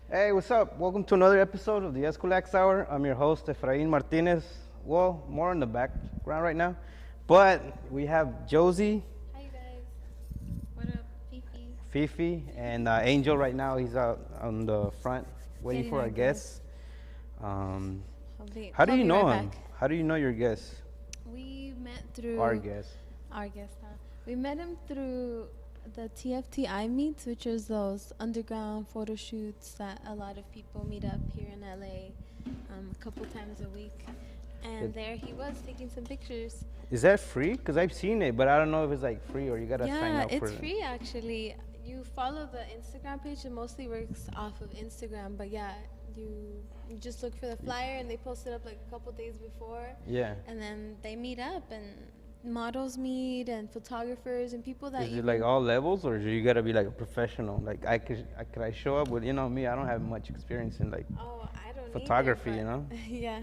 Hey, what's up? Welcome to another episode of the Eskwilax Hour. I'm your host, Efrain Martinez. Well, more in the background right now. But we have Josie. Hi guys. What up, Fifi? Fifi, and Angel right now. He's out on the front waiting for our guests. How do you know him? How do you know your guest? We met through Our guest. Our guest, huh? We met him through the TFTI meets, which is those underground photo shoots that a lot of people meet up here in LA a couple times a week. And there he was taking some pictures. Is that free? Because I've seen it, but I don't know if it's like free or you gotta sign up for it. Yeah, it's free actually. You follow the Instagram page. It mostly works off of Instagram, but yeah, you just look for the flyer and they post it up like a couple days before. Yeah. And then they meet up and models meet and photographers and people that. Is it like all levels, or do you gotta be like a professional? Like could I show up with, me? I don't have much experience in like I don't photography, either, Yeah.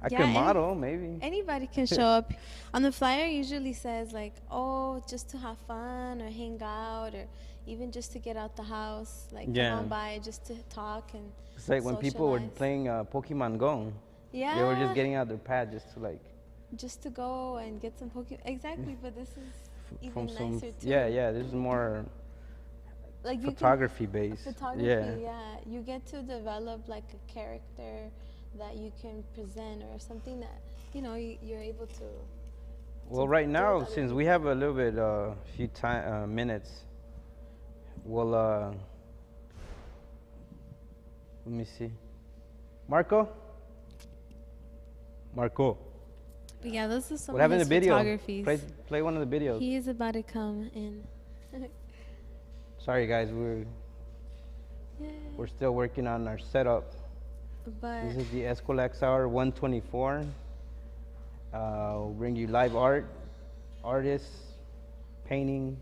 I Yeah, can model maybe. Anybody can show up. On the flyer usually says like, oh, just to have fun or hang out or even just to get out the house, like come on by just to talk and it's like when people were playing Pokemon Go. Yeah. They were just getting out their pad just to go and get some Pokemon. Exactly, but this is even nicer too. Yeah, this is more like photography based. Photography, yeah. You get to develop like a character that you can present or something that you're able to. Well, right now, since we have a little bit, few minutes, we'll let me see. Marco. Yeah, this is some what happened of to his video? photographies. Play one of the videos. He is about to come in. Sorry, guys, we're still working on our setup. But this is the Eskwilax Hour 124. We'll bring you live artists, painting,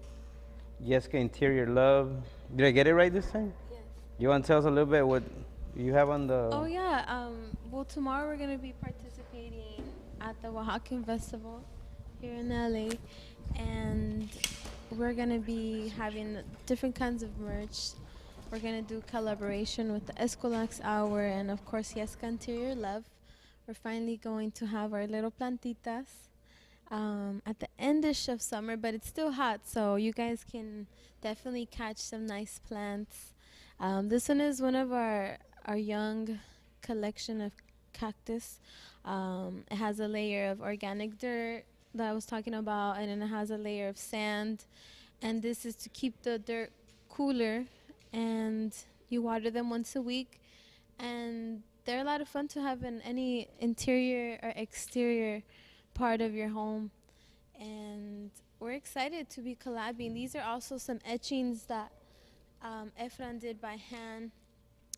Yeska Interior Love. Did I get it right this time? Yes. You want to tell us a little bit what you have on the... Oh, yeah. Well, tomorrow we're going to be participating at the Oaxacan Festival here in LA. And we're going to be having different kinds of merch. We're going to do collaboration with the Eskwilax Hour and, of course, Yeska Interior Love. We're finally going to have our little plantitas at the end-ish of summer, but it's still hot, so you guys can definitely catch some nice plants. This one is one of our young collection of cactus. It has a layer of organic dirt that I was talking about, and then it has a layer of sand. And this is to keep the dirt cooler. And you water them once a week, and they're a lot of fun to have in any interior or exterior part of your home. And we're excited to be collabing. These are also some etchings that Efran did by hand,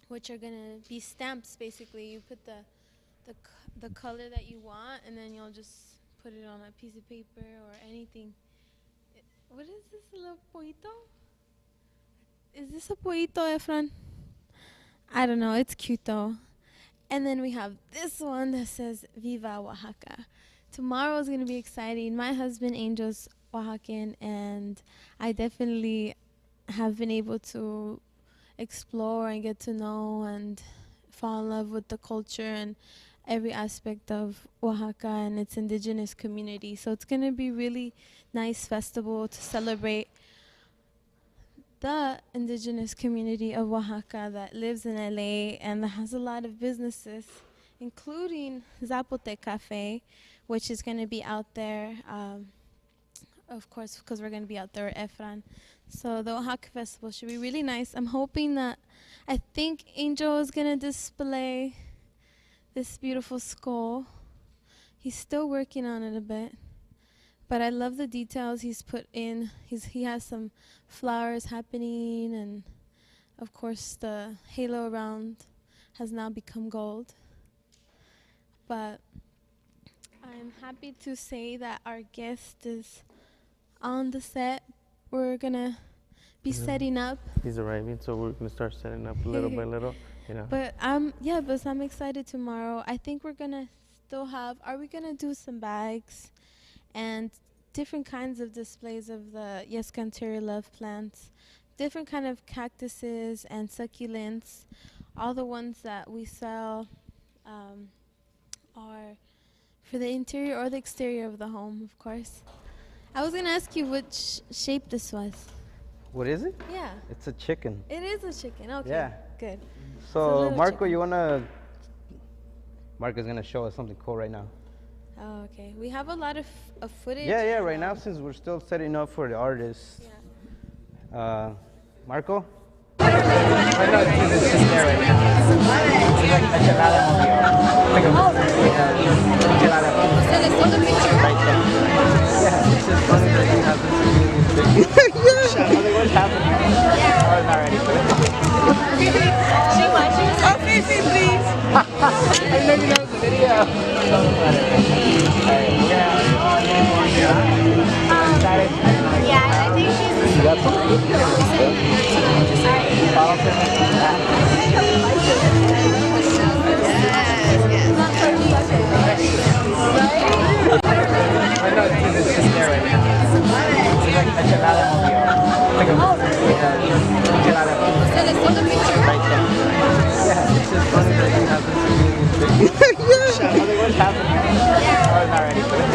which are gonna be stamps. Basically, you put the color that you want, and then you'll just put it on a piece of paper or anything. What is this, a little poito? Is this a poito, Efran? I don't know. It's cute, though. And then we have this one that says, Viva Oaxaca. Tomorrow is going to be exciting. My husband, Angel's Oaxacan, and I definitely have been able to explore and get to know and fall in love with the culture and every aspect of Oaxaca and its indigenous community. So it's going to be really nice festival to celebrate the indigenous community of Oaxaca that lives in LA and that has a lot of businesses, including Zapote Cafe, which is going to be out there of course, because we're going to be out there at Efran. So the Oaxaca Festival should be really nice. I'm hoping that, I think Angel is going to display this beautiful skull. He's still working on it a bit. But I love the details he's put in. He has some flowers happening, and of course the halo around has now become gold. But I'm happy to say that our guest is on the set. We're gonna be setting up. He's arriving, so we're gonna start setting up little by little, you know. But I'm excited tomorrow. I think we're gonna still have. Are we gonna do some bags and different kinds of displays of the Eskwilax love plants, different kind of cactuses and succulents. All the ones that we sell are for the interior or the exterior of the home, of course. I was gonna ask you which shape this was. What is it? Yeah. It's a chicken. It is a chicken. Okay. Yeah. Good. So Marco, chicken. you wanna? Marco's gonna show us something cool right now. Oh, okay. We have a lot of footage. Yeah. Right now, since we're still setting up for the artists. Yeah. Marco. Right now, this is there right now. It's like enchilada mojito. Like enchilada mojito. So let's take a picture. Right there. Yeah, it's just funny that you have this big. What's happening? Yeah. Oh, it's not ready for it. She watches. Oh, Fifi, please. I know you know the video. Yeah, I think she's. I know this is there right now. It's like enchilada mojito. Like enchilada mojito. So let's take a picture. Right there. Yeah, it's just funny that you have this big. What's happening? Yeah. Oh, it's not ready for it.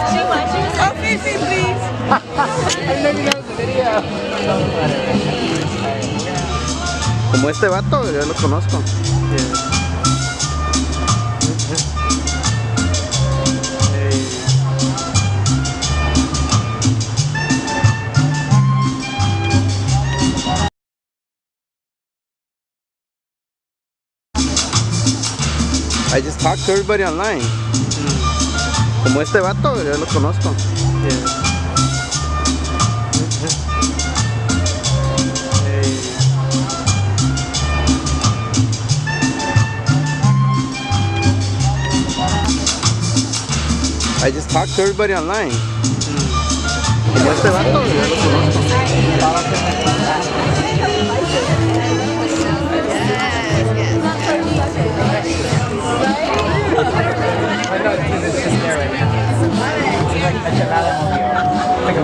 She watches. Oh, Fifi, please. I know you know the video. Como este vato, yo lo conozco. I just talked to everybody online. Como este vato, yo lo conozco. I just talked to everybody online. Como este vato, yo lo conozco. I know this is there right now. It's like enchilada mojito. Like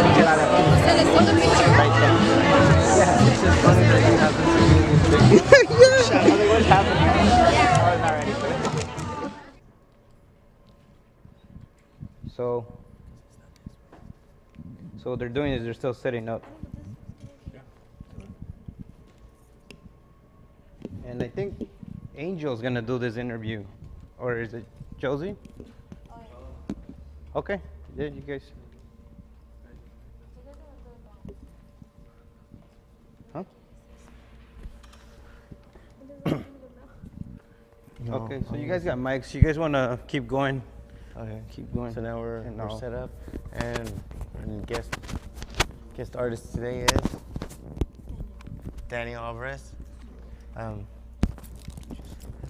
enchilada mojito. So let's take a picture. Right there. Yeah, it's just funny that you have this big. What's happening? Oh, it's not ready for it. So what they're doing is they're still setting up. And I think Angel's gonna do this interview, or is it Josie? Okay, yeah, you guys. Huh? Okay, so you guys got mics. You guys wanna keep going? Okay. Keep going. So now we're No. set up, and guest artist today is Daniel Alvarez.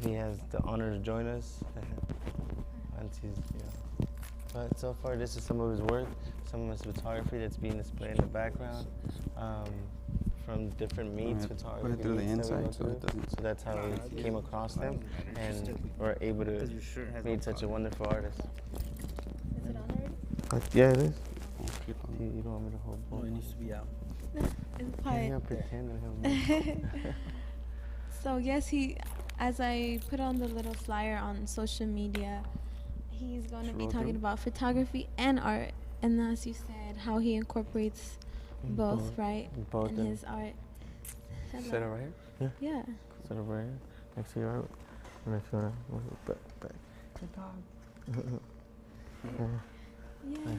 He has the honor to join us. But so far, this is some of his work, some of his photography that's being displayed in the background, from different meets, photography. Put it through the meets that we inside go so it through. doesn't. So that's how we came across them, and we're able to meet such a wonderful artist. Is it on already? Yeah, it is. Keep on. You don't want me to hold both? It needs to be out. It's Yeah, quiet. pretend and have So yes, as I put on the little flyer on social media, he's going to be talking about photography and art, and as you said, how he incorporates both, right? both in in- his art. Set it right here? Yeah. Set it right here, next to your art. And if you want to move it back. Good dog. Yay.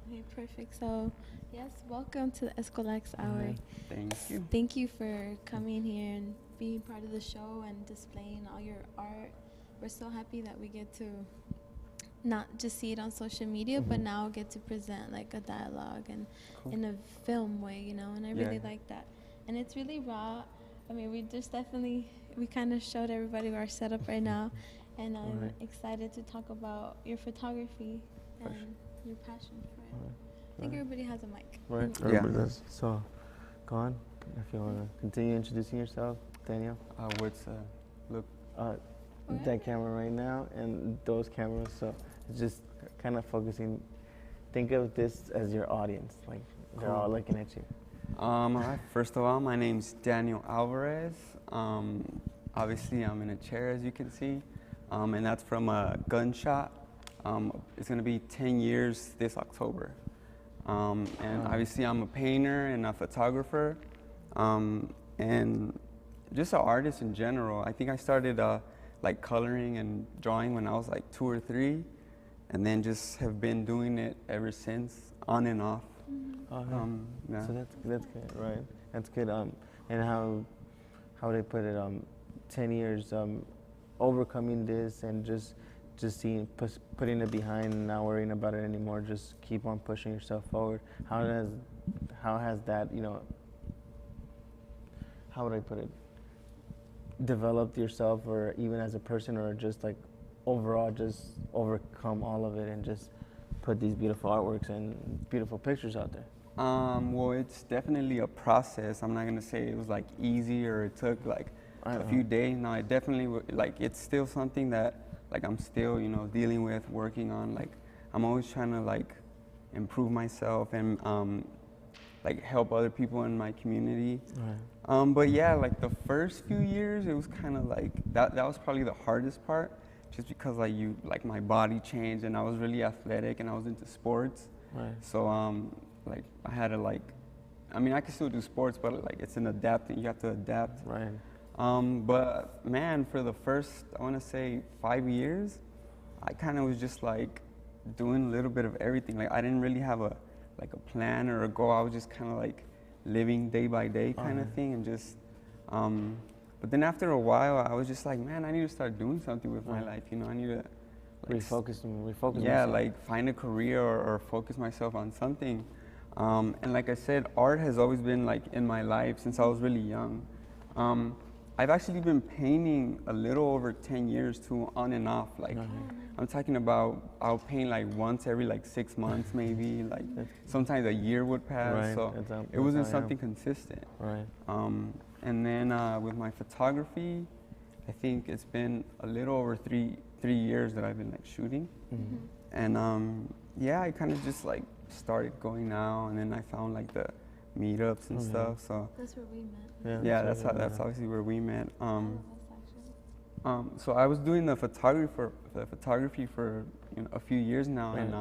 Okay, perfect. So, yes, welcome to the Eskwilax Hour. Thank you. Thank you for coming here and being part of the show and displaying all your art. We're so happy that we get to not just see it on social media, but now get to present like a dialogue and Cool. in a film way, you know, and I really Yeah. like that. And it's really raw. I mean, we kind of showed everybody our setup right now, and I'm Right. excited to talk about your photography For and your passion for it. Right. I think Right. everybody has a mic. Right. Yeah. Everybody does. So, go on. If you want to continue introducing yourself, Daniel. What's look? That camera right now and those cameras. So it's just kind of focusing. Think of this as your audience. Like they're all Cool. looking at you. All right. First of all, my name's Daniel Alvarez. Obviously, I'm in a chair, as you can see, and that's from a gunshot. It's gonna be 10 years this October. And obviously, I'm a painter and a photographer, and just an artist in general. I think I started like coloring and drawing when I was like 2 or 3, and then just have been doing it ever since, on and off. Yeah. So that's good, right? That's good. And how they put it, 10 years, overcoming this and just seeing, putting it behind, and not worrying about it anymore. Just keep on pushing yourself forward. How has that, you know, how would I put it, developed yourself, or even as a person, or just like overall, just overcome all of it and just put these beautiful artworks and beautiful pictures out there? Well, it's definitely a process. I'm not gonna say it was like easy or it took like a few days. No, it definitely like it's still something that like I'm still, you know, dealing with, working on. Like I'm always trying to like improve myself and like help other people in my community. Right. But yeah, like the first few years, it was kind of like that was probably the hardest part, just because like my body changed and I was really athletic and I was into sports. Right. So like I had to like, I mean I can still do sports, but like it's an adapting. You have to adapt. Right. But man, for the first, I want to say 5 years, I kind of was just like doing a little bit of everything. Like I didn't really have a plan or a goal. I was just kind of like living day by day kind of thing, and just. But then after a while, I was just like, man, I need to start doing something with my life. You know, I need to like, refocus. yeah, myself. like find a career or focus myself on something. And like I said, art has always been like in my life since I was really young. I've actually been painting a little over 10 years too, on and off. Like I'm talking about, I'll paint like once every like 6 months maybe. Like sometimes a year would pass. Right. So That's it wasn't how I am. something consistent. Right. And then with my photography, I think it's been a little over three years that I've been like shooting. And yeah, I kind of just like started going now, and then I found like the meetups and stuff. So That's where we met. yeah, right, that's obviously where we met. All of us, actually. So I was doing the photography for you know, a few years now, Right.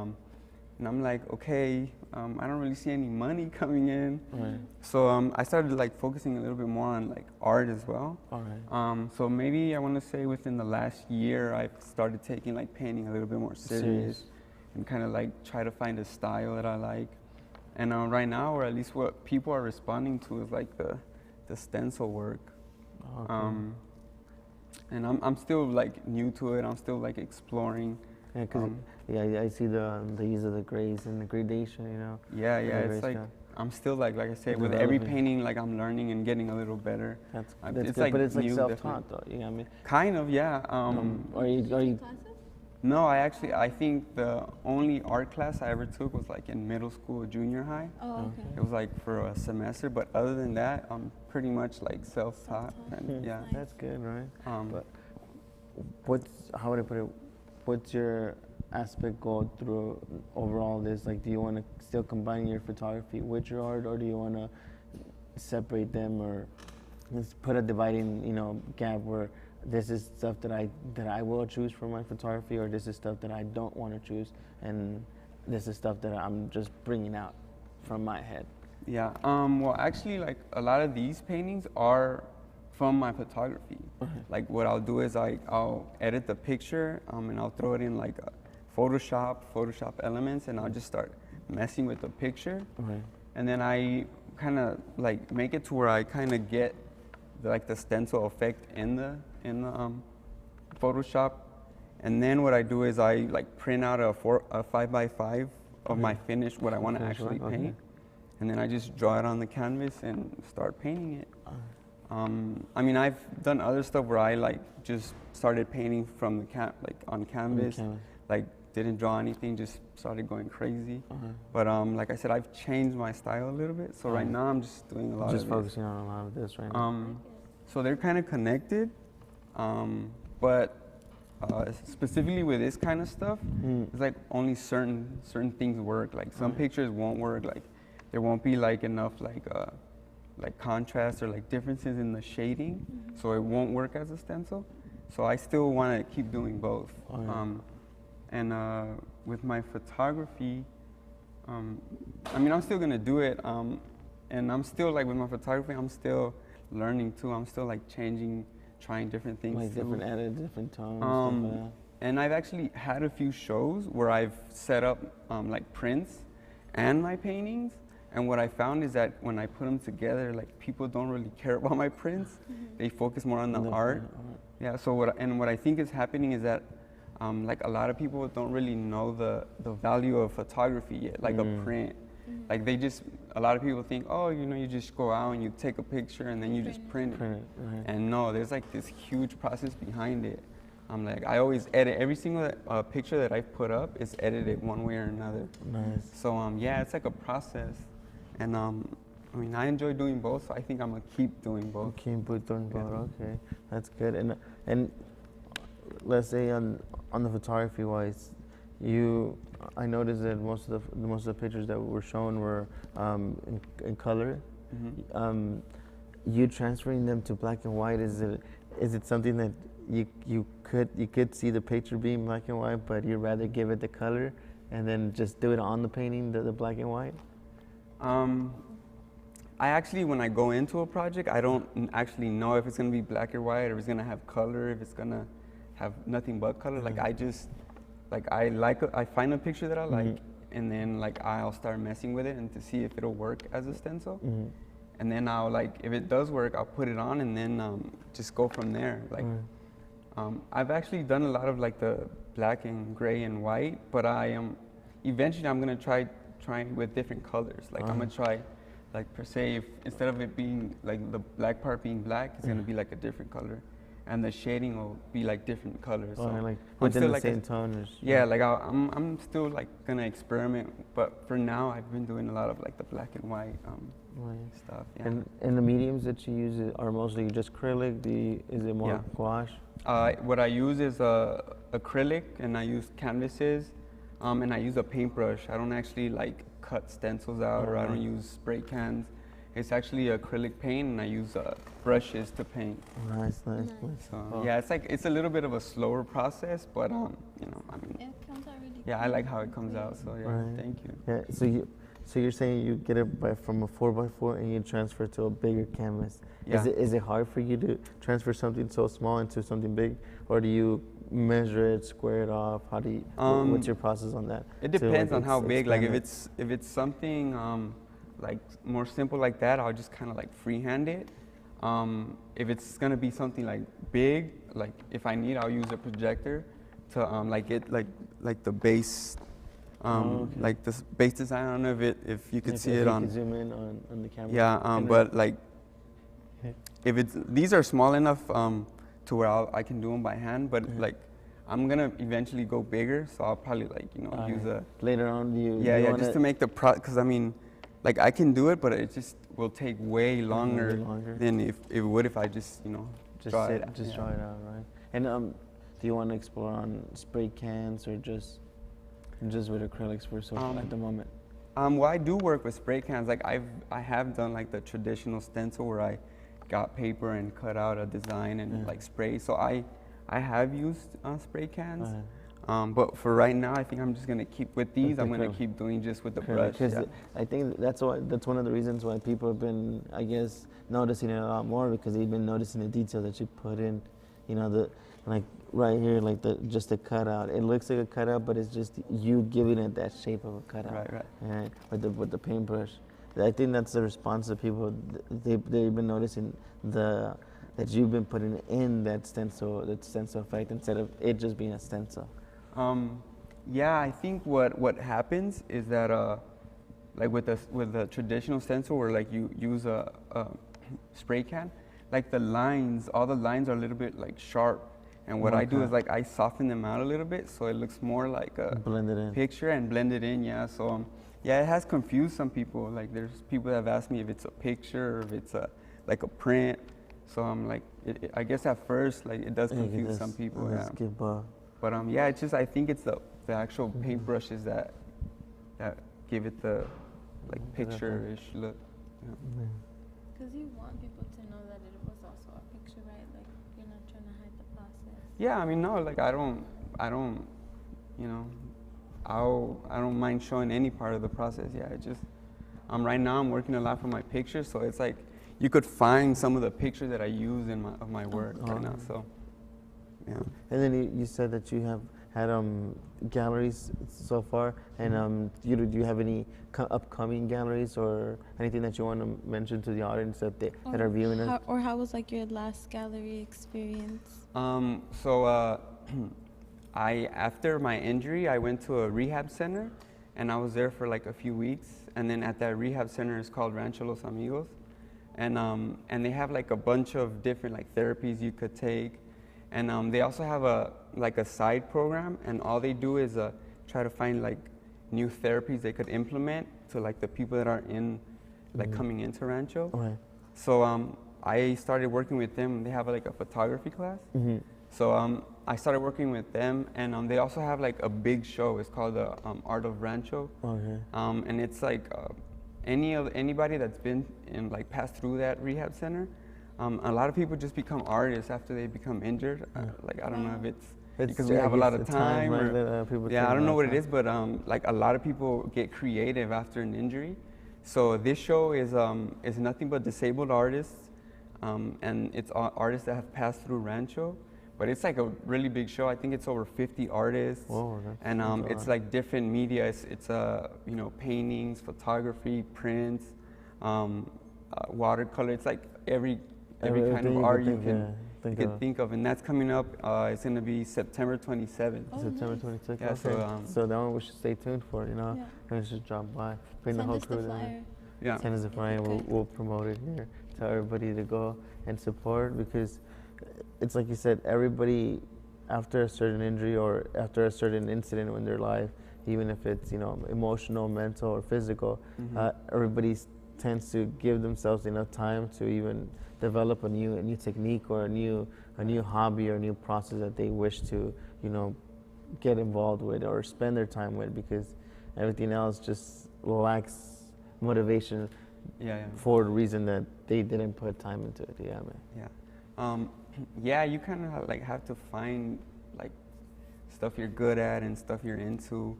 and I'm like, okay, I don't really see any money coming in. Right. So I started like focusing a little bit more on like art as well. All right. So maybe I want to say within the last year, I've started taking like painting a little bit more serious, and kind of like try to find a style that I like. And right now, or at least what people are responding to, is like the stencil work. Okay. And I'm still like new to it. I'm still like exploring. Yeah, cause I see the use of the grays and the gradation, you know. Yeah, the it's like grayscale. I'm still like I said, with every Developing. painting, like I'm learning and getting a little better. That's It's good, like but it's like new, self-taught though. You know what I mean? Kind of, yeah. Are you Classes? No, I think the only art class I ever took was like in middle school or junior high. Oh, okay. It was like for a semester, but other than that, I'm pretty much like self-taught. Self-taught. And, yeah. Nice. That's good, right? But How would I put it? What's your aspect goal through overall this? Like, do you want to still combine your photography with your art, or do you want to separate them, or just put a dividing, gap where this is stuff that I will choose for my photography, or this is stuff that I don't want to choose, and this is stuff that I'm just bringing out from my head? yeah, well, actually, like a lot of these paintings are from my photography. Like what I'll do is I'll edit the picture and I'll throw it in like Photoshop elements, and I'll just start messing with the picture. Okay. And then I kind of like make it to where I kind of get like the stencil effect in the Photoshop. And then what I do is I like print out a 5x5 of my finish, what I want to actually paint. And then I just draw it on the canvas and start painting it. I mean, I've done other stuff where I like just started painting from the on canvas, like didn't draw anything, just started going crazy. But like I said, I've changed my style a little bit. So right now I'm just doing a lot of just focusing on a lot of this right now. So they're kind of connected, but specifically with this kind of stuff, it's like only certain things work. Like some pictures won't work. Like there won't be like enough like contrast or like differences in the shading, so it won't work as a stencil. So I still want to keep doing both. And with my photography, I mean, I'm still gonna do it. And I'm still like with my photography, I'm still learning too. I'm still like changing, trying different things. Like too. different edits, different tones, stuff like that. And I've actually had a few shows where I've set up like prints and my paintings. And what I found is that when I put them together, like people don't really care about my prints. They focus more on the art. Yeah. So what I think is happening is that like a lot of people don't really know the value of photography yet, like a print. Like a lot of people think, oh, you know, you just go out and you take a picture and then you just print it. And no, there's like this huge process behind it. Like I always edit every single picture that I put up is edited one way or another. Nice. So yeah, it's like a process. And I mean, I enjoy doing both, so I think I'm gonna keep doing both. Keep doing both. Okay, that's good. And let's say on the photography wise, I noticed that most of the pictures that were shown were in color. You transferring them to black and white, is it something that you could see the picture being black and white, but you'd rather give it the color and then just do it on the painting, the black and white? I actually, when I go into a project, I don't actually know if it's gonna be black or white, or if it's gonna have color, if it's gonna have nothing but color. Like I find a picture that I like, and then like I'll start messing with it and to see if it'll work as a stencil. And then I'll like, if it does work, I'll put it on and then just go from there. Like I've actually done a lot of like the black and gray and white, but eventually I'm gonna try with different colors. Like I'm gonna try, like per se, if instead of it being like the black part being black, it's gonna be like a different color, and the shading will be like different colors. So like within the like same tone. Yeah, like I'm still like gonna experiment, but for now I've been doing a lot of like the black and white stuff. Yeah. And the mediums that you use are mostly just acrylic. Is it more gouache? What I use is acrylic, and I use canvases. And I use a paintbrush. I don't actually like cut stencils out, or I don't use spray cans. It's actually acrylic paint, and I use brushes to paint. Nice. So yeah, it's a little bit of a slower process, but you know, I mean, It comes out really yeah, I like how it comes out. So yeah, thank you. Yeah. So you're saying you get it from a 4x4 and you transfer to a bigger canvas. Yeah. Is it hard for you to transfer something so small into something big, or do you measure it, square it off? How do you? What's your process on that? It depends on how big. Like if it's something like more simple like that, I'll just kind of like freehand it. If it's gonna be something like big, like if I need, I'll use a projector to like get like the base. Like the base design. I don't know if you could see it on. You can zoom in on the camera. Yeah, but like if these are small enough to where I can do them by hand, but like I'm gonna eventually go bigger, so I'll probably like use a later on. Just to make the because I mean, like I can do it, but it just will take way longer than if it would if I just draw it out, right? And do you want to explore on spray cans or just with acrylics for at the moment? Well, I do work with spray cans. Like I have done like the traditional stencil where I got paper and cut out a design and like spray. So I have used spray cans. But for right now, I think I'm just gonna keep with these. I'm gonna keep doing just with the brush. Because I think that's one of the reasons why people have been, I guess, noticing it a lot more, because they've been noticing the detail that you put in the like right here, like just a cutout. It looks like a cutout, but it's just you giving it that shape of a cutout. Right. And with the paintbrush. I think that's the response of people. They've been noticing that you've been putting in that stencil effect instead of it just being a stencil. Yeah, I think what happens is that like with the traditional stencil where like you use a spray can, like all the lines are a little bit like sharp, and what I do is like I soften them out a little bit so it looks more like a blended in picture and blended in. Yeah, so yeah, it has confused some people. Like there's people that have asked me if it's a picture or if it's like a print. So I'm like, I guess at first like it does confuse some people. Yeah. But yeah, it's just I think it's the actual paintbrushes that give it the like picture-ish look. Because you want people to know that it was also a picture, right? Like you're not trying to hide the process. Yeah, I mean, no, like I don't, you know, I don't mind showing any part of the process. Yeah, it just, right now I'm working a lot for my pictures, so it's like you could find some of the pictures that I use in my work right now. So, yeah. And then you said that you have had galleries so far, and do you have any upcoming galleries or anything that you want to mention to the audience that are viewing us? Or how was like your last gallery experience? So after my injury, I went to a rehab center, and I was there for like a few weeks. And then at that rehab center, it's called Rancho Los Amigos, and they have like a bunch of different like therapies you could take. And they also have a side program, and all they do is try to find like new therapies they could implement to like the people that are in like coming into Rancho. Okay. So I started working with them. They have like a photography class. So I started working with them, and they also have like a big show. It's called the Art of Rancho. Okay. And it's like anybody that's been in like passed through that rehab center. A lot of people just become artists after they become injured. Like I don't know if it's because we have a lot of time, or I don't know what it is, but like a lot of people get creative after an injury. So this show is nothing but disabled artists, and it's artists that have passed through Rancho. But it's like a really big show. I think it's over 50 artists. Whoa, and it's like different media. It's paintings, photography, prints, watercolor. It's like every kind of art you can think of, and that's coming up. It's going to be September 27th. September 26th. Yeah, okay. So that one we should stay tuned for. We should drop by, bring the whole crew there. Yeah. Send us a flyer. We'll promote it here. Tell everybody to go and support, because it's like you said, everybody after a certain injury or after a certain incident in their life, even if it's emotional, mental, or physical, everybody tends to give themselves enough time to even develop a new technique or a new hobby or a new process that they wish to get involved with or spend their time with, because everything else just lacks motivation for the reason that they didn't put time into it. Yeah, man. Yeah, you kind of like have to find like stuff you're good at and stuff you're into.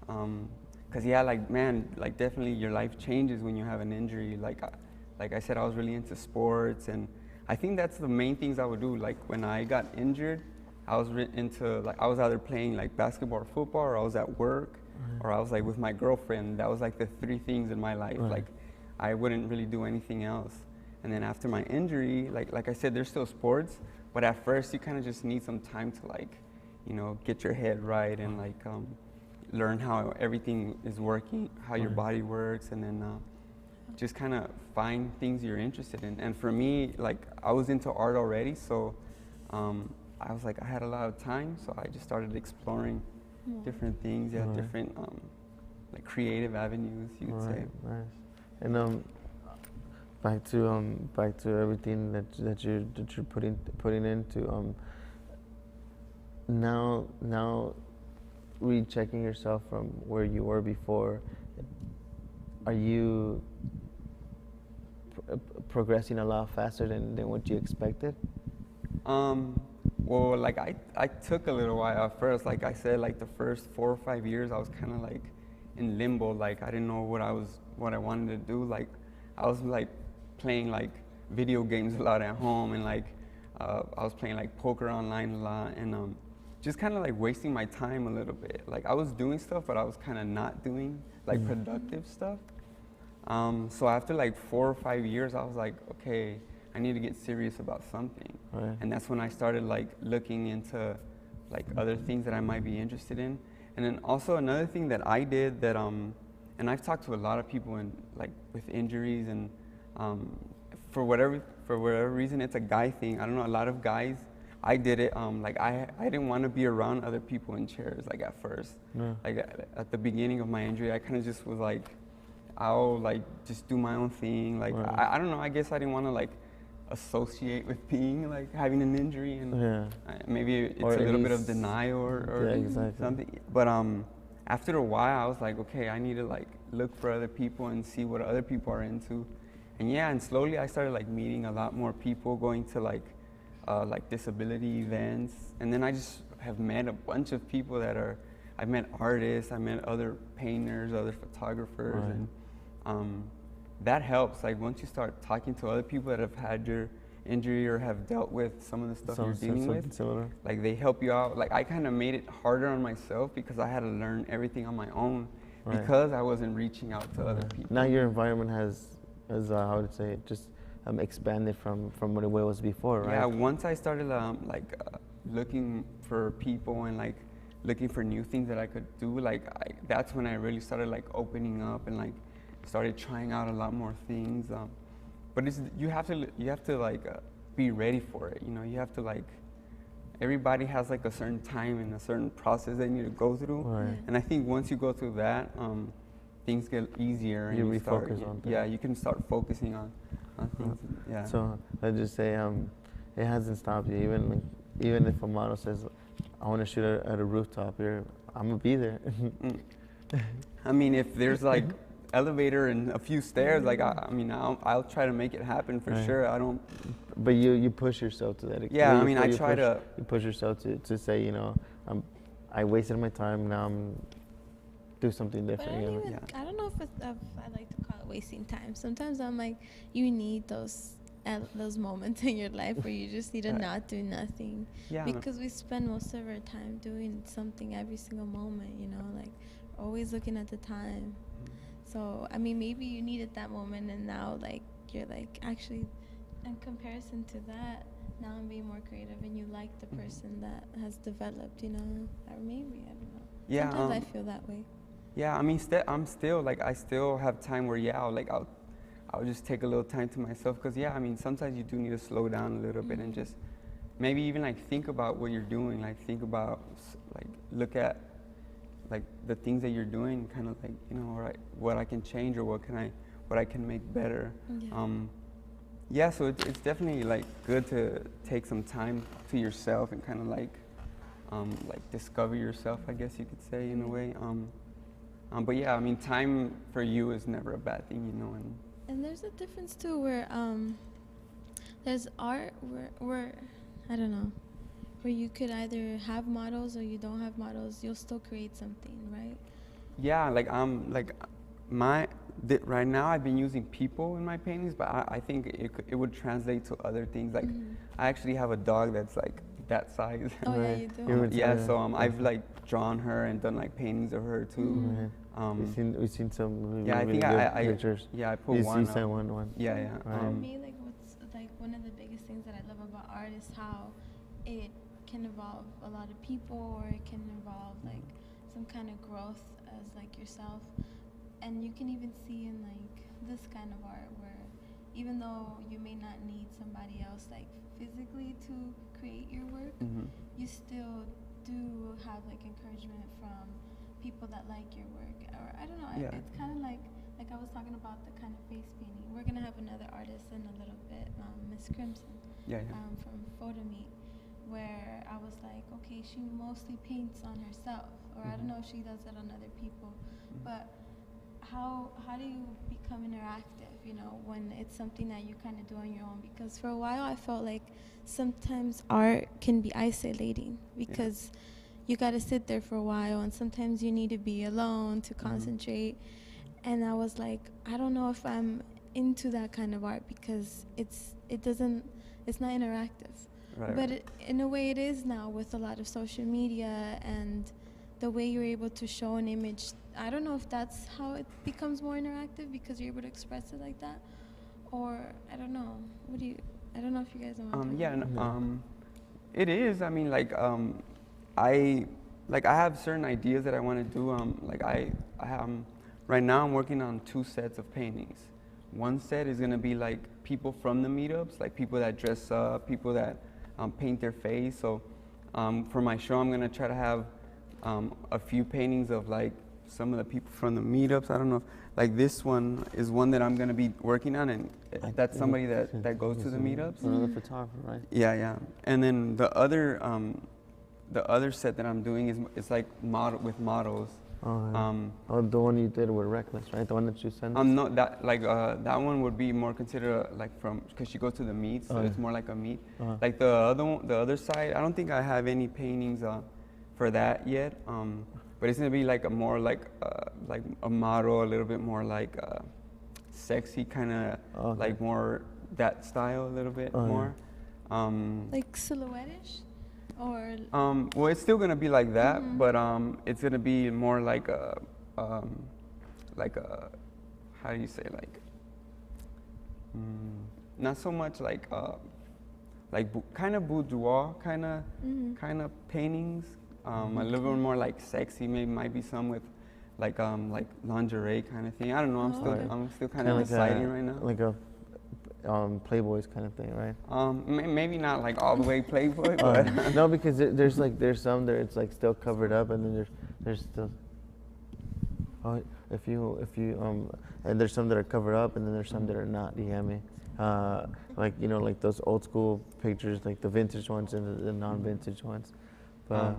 Cause definitely your life changes when you have an injury. Like I said, I was really into sports, and I think that's the main things I would do. Like when I got injured, I was I was either playing like basketball or football, or I was at work, or I was like with my girlfriend. That was like the three things in my life. Like I wouldn't really do anything else. And then after my injury, like I said, there's still sports, but at first you kind of just need some time to get your head right and learn how everything is working, how your body works, and then just kind of find things you're interested in. And for me, I was into art already, so I was I had a lot of time, so I just started exploring different things, different creative avenues, you could say. Nice. And back to everything that you're putting into now rechecking yourself from where you were before. Are you progressing a lot faster than what you expected? Well, I took a little while at first. Like I said, the first 4 or 5 years, I was kind of in limbo. I didn't know what I wanted to do. I was playing video games a lot at home, and I was playing like poker online a lot, and just kind of like wasting my time a little bit. Like I was doing stuff, but I was kind of not doing like productive stuff. So after like 4 or 5 years, I was like, okay, I need to get serious about something. Right. And that's when I started like looking into like other things that I might be interested in. And then also another thing that I did that, and I've talked to a lot of people in like with injuries, and for whatever reason, it's a guy thing. I don't know, a lot of guys, I did it, like I didn't want to be around other people in chairs, like at first. No. Like at the beginning of my injury, I kind of just was like, I'll like just do my own thing. Like, Right. I don't know, I guess I didn't want to like associate with being like having an injury, and Yeah. maybe it's Or a at little bit of least- denial or Yeah, exactly. something. But after a while, I was like, okay, I need to like look for other people and see what other people are into. And yeah, and slowly I started like meeting a lot more people, going to like disability events, and then I just have met a bunch of people that are. I've met artists, I met other painters, other photographers, Right. and that helps. Like once you start talking to other people that have had your injury or have dealt with some of the stuff you're dealing with, similar. like they help you out. Like I kind of made it harder on myself because I had to learn everything on my own, Right. because I wasn't reaching out to other Right. people. Now your environment has how to say it, just expanded from what it was before, right? Yeah, once I started looking for people and like looking for new things that I could do, like that's when I really started like opening up and like started trying out a lot more things. But you have to like be ready for it. You know, you have to like, everybody has like a certain time and a certain process they need to go through. Right. And I think once you go through that, things get easier. And You start, refocus on yeah, things. you can start focusing on things. Yeah. So let's just say it hasn't stopped you. Even if a model says, "I want to shoot at a rooftop here," I'm gonna be there. I mean, if there's like elevator and a few stairs, like I mean, I'll try to make it happen for Right. sure. I don't. But you push yourself to that. Yeah, I You- mean, I you try push- to. You push yourself to say, I wasted my time. Now I'm do something But different. You know? Yeah. I don't know if I like to call it wasting time. Sometimes I'm like, you need those moments in your life where you just need to not do nothing. Yeah. Because we spend most of our time doing something every single moment, you know, like always looking at the time. So, I mean, maybe you needed that moment, and now, like, you're like, actually, in comparison to that, now I'm being more creative, and you like the person that has developed, you know, or maybe, I don't know. Yeah, Sometimes I feel that way. Yeah, I mean, I'm still like, I still have time where I'll just take a little time to myself, because yeah, I mean, sometimes you do need to slow down a little bit and just maybe even like think about what you're doing, like think about like look at like the things that you're doing, kind of like, you know, right, what I can change or what I can make better. Yeah. Yeah, so it's definitely like good to take some time to yourself and kind of like discover yourself, I guess you could say, in a way. But yeah, I mean, time for you is never a bad thing, you know. And there's a difference too, where there's art where I don't know, where you could either have models or you don't have models. You'll still create something, right? Yeah, like right now I've been using people in my paintings, but I think it would translate to other things. Like I actually have a dog that's like that size. Oh yeah, Right. you do. You would say Yeah, that. so I've like drawn her and done like paintings of her too. Right. We've seen some really, Yeah, I really think good I pictures. yeah, I put You one. sent up. one. Yeah, yeah. Right. For me, like what's like one of the biggest things that I love about art is how it can involve a lot of people, or it can involve like some kind of growth as like yourself. And you can even see in like this kind of art where even though you may not need somebody else like physically to create your work, you still do have like encouragement from people that like your work. Or I don't know, Yeah. it's kind of like I was talking about the kind of face painting. We're gonna have another artist in a little bit, Miss Crimson, Yeah, yeah. from Photo Meet, where I was like, okay, she mostly paints on herself, or I don't know if she does it on other people, but how do you become interactive, you know, when it's something that you kind of do on your own? Because for a while I felt like sometimes art can be isolating, because you got to sit there for a while, and sometimes you need to be alone to concentrate. And I was like, I don't know if I'm into that kind of art, because it's not interactive. Right. But in a way, it is now with a lot of social media and the way you're able to show an image. I don't know if that's how it becomes more interactive because you're able to express it like that, or I don't know. I don't know if you guys want to. Yeah, it is. I mean, I have certain ideas that I want to do. Right now I'm working on 2 sets of paintings. One set is gonna be like people from the meetups, like people that dress up, people that paint their face. So for my show, I'm gonna try to have a few paintings of like some of the people from the meetups. I don't know, like this one is one that I'm gonna be working on, and that's somebody that goes to the meetups. Another photographer, right? Yeah. And then the other set that I'm doing is like with models. The one you did with Reckless, right? The one that you sent. No, that one would be more considered because she goes to the meet, so it's more like a meet. Like the other side, I don't think I have any paintings for that yet. But it's gonna be like a more like a model, a little bit more like sexy kind of like more that style a little bit more. Like silhouette-ish? Or well, it's still gonna be like that, but it's gonna be more like a how do you say, like not so much like kind of boudoir kind of paintings, a little bit more like sexy. Maybe might be some with like lingerie kind of thing. I don't know. I'm still kind of deciding right now. Like a Playboys kind of thing, right? Maybe not like all the way Playboy, but no, because there's some that it's like still covered up, and then there's still. If you and there's some that are covered up, and then there's some that are not. You get me? Like like those old school pictures, like the vintage ones and the non-vintage ones. But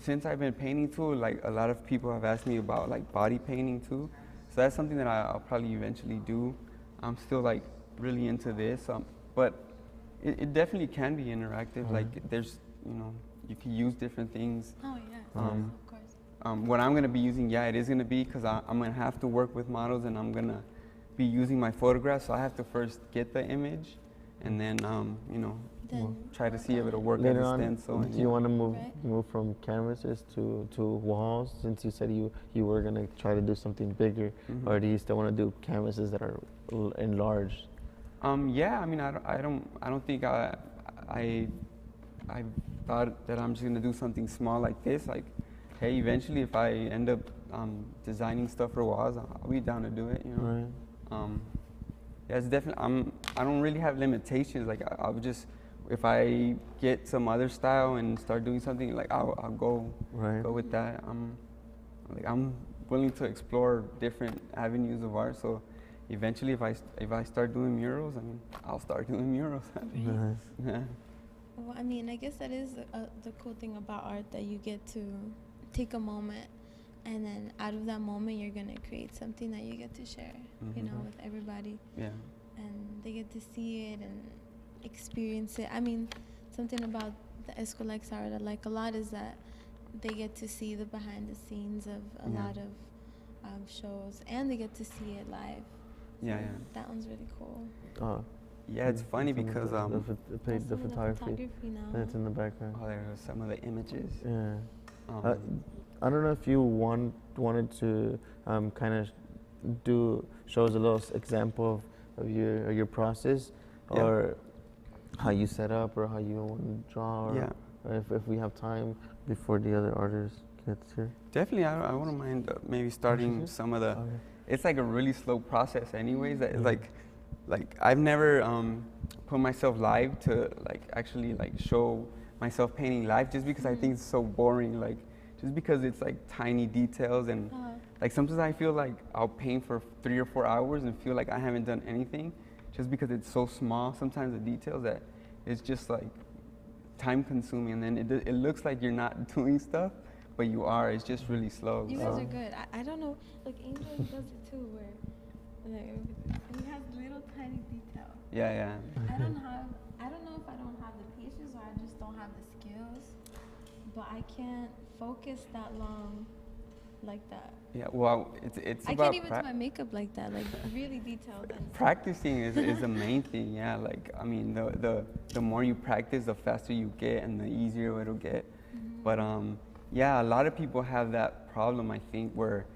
since I've been painting too, like a lot of people have asked me about like body painting too. So that's something that I'll probably eventually do. I'm still like really into this, but it definitely can be interactive. Like there's, you can use different things. Oh yeah, of course. What I'm gonna be using, it is gonna be because I'm gonna have to work with models, and I'm gonna be using my photographs. So I have to first get the image, and then try to see if it'll work as a stencil. Do you want to move from canvases to walls? Since you said you were gonna try to do something bigger, or do you still want to do canvases that are enlarged? Yeah, I mean, I don't think I thought that I'm just gonna do something small like this. Like, hey, eventually if I end up designing stuff for walls, I'll be down to do it. Right. Yeah, it's definitely. I don't really have limitations. Like I would just, if I get some other style and start doing something, like I'll go with that. I'm willing to explore different avenues of art. So eventually, if I start doing murals, I mean, I'll start doing murals. Nice. Yeah. Well, I mean, I guess that is the cool thing about art, that you get to take a moment, and then out of that moment, you're gonna create something that you get to share, with everybody. Yeah. And they get to see it and experience it. I mean, something about the Eskwilax art I like a lot is that they get to see the behind the scenes of a lot of shows, and they get to see it live. Yeah, So yeah. that one's really cool. Yeah, it's funny because the photography now. that's in the background. there are some of the images. Yeah. I don't know if you wanted to kind of show us a little example of your process, or how you set up, or how you want to draw, or if we have time before the other artist gets here. Definitely, I wouldn't mind maybe starting some of the. Okay. It's like a really slow process, anyways. That it's like I've never put myself live to actually show myself painting live, just because I think it's so boring. Like just because it's like tiny details, and like sometimes I feel like I'll paint for 3 or 4 hours and feel like I haven't done anything, just because it's so small. Sometimes the details that it's just like time consuming, and then it looks like you're not doing stuff, but you are. It's just really slow. You guys are good. I don't know. Like Angel does it too, where he has little tiny details. Yeah. I don't know if I don't have the patience, or I just don't have the skills. But I can't focus that long like that. Yeah, well, it's I about can't even do my makeup like that, like really detailed. And practicing is the main thing. Yeah, like I mean, the more you practice, the faster you get, and the easier it'll get. But yeah, a lot of people have that problem. I think where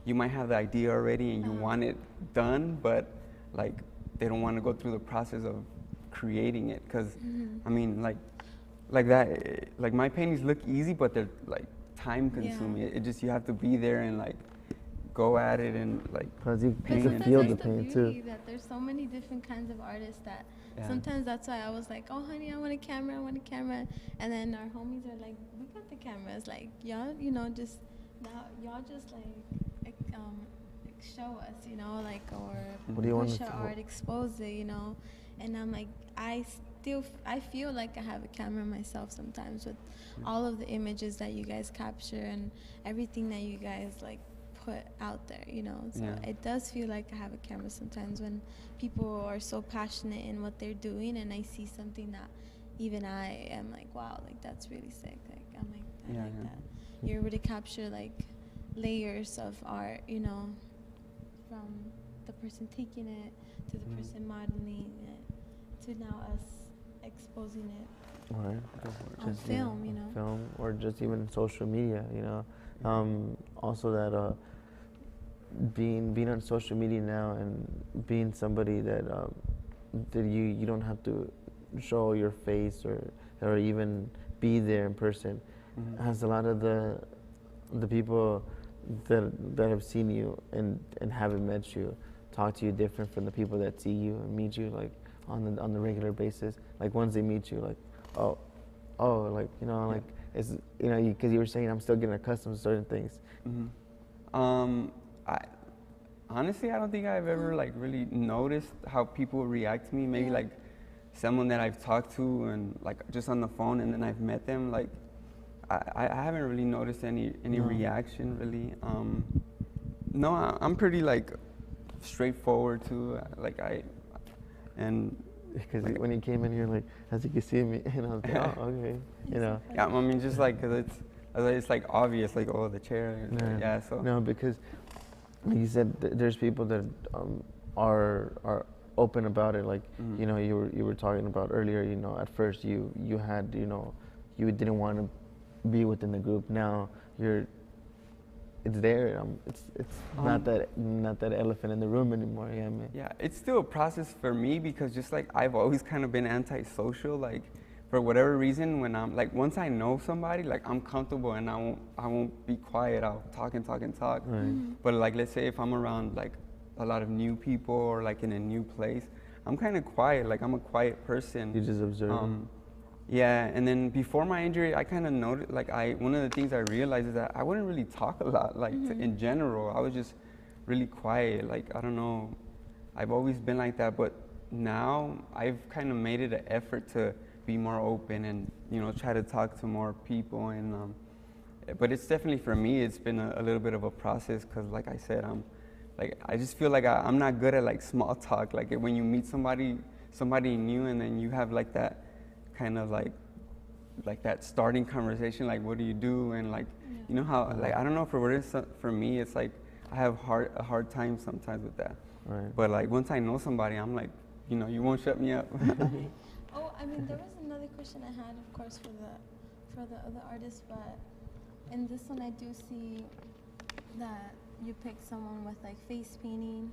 you might have the idea already and you want it done, but like they don't want to go through the process of creating it. Because I mean, like that, like my paintings look easy, but they're like time consuming. It just, you have to be there and like go at it and like Because you But can sometimes feel that's the paint beauty, too. that there's so many different kinds of artists that Yeah. sometimes that's why I was like, oh honey, I want a camera, I want a camera. And then our homies are like, we got the cameras, like y'all, you know, just now y'all just like show us, you know, like, or What do you want push to our art, expose it, you know. And I'm like, I feel like I have a camera myself sometimes with all of the images that you guys capture and everything that you guys like put out there, you know. So it does feel like I have a camera sometimes when people are so passionate in what they're doing, and I see something that even I am like, wow, like that's really sick. Like I'm like, I like that. You're able to capture like layers of art, you know, from the person taking it to the person modeling it to now us exposing it Right. on film, you know. Film, or just even social media, you know. Also that being on social media now and being somebody that that you don't have to show your face or even be there in person, has a lot of the people that have seen you and haven't met you talk to you different from the people that see you and meet you like on the regular basis. Like once they meet you, like oh, like, you know, like it's, you know, because you were saying I'm still getting accustomed to certain things. I honestly, I don't think I've ever like really noticed how people react to me. Maybe like someone that I've talked to and like just on the phone, and then I've met them. Like I haven't really noticed any reaction really. No, I'm pretty like straightforward too. Because when you came in here, like, as you can see me, and I was like, oh, okay, you know. Yeah, I mean, just like, cause it's like obvious, like, oh, the chair. Yeah, so. No, because like you said, there's people that are open about it. Like, you know, you were talking about earlier. You know, at first you had, you know, you didn't want to be within the group. Now it's there. It's not that elephant in the room anymore. Yeah, man. Yeah, it's still a process for me because just like I've always kind of been antisocial. Like for whatever reason, when I'm like, once I know somebody, like I'm comfortable and I won't be quiet. I'll talk and talk and talk. Right. But like, let's say if I'm around like a lot of new people or like in a new place, I'm kind of quiet. Like I'm a quiet person. You just observe. Yeah, and then before my injury, I kind of noticed, like one of the things I realized is that I wouldn't really talk a lot, like in general. I was just really quiet, like, I don't know, I've always been like that, but now I've kind of made it an effort to be more open and, you know, try to talk to more people. And but it's definitely, for me, it's been a little bit of a process because, like I said, I just feel like I'm not good at like small talk. Like when you meet somebody new and then you have like that kind of like that starting conversation, like what do you do, and like you know how, like I don't know, for me it's like I have a hard time sometimes with that. Right. But like once I know somebody, I'm like, you know, you won't shut me up. Oh, I mean, there was another question I had, of course, for the other artists, but in this one I do see that you picked someone with like face painting.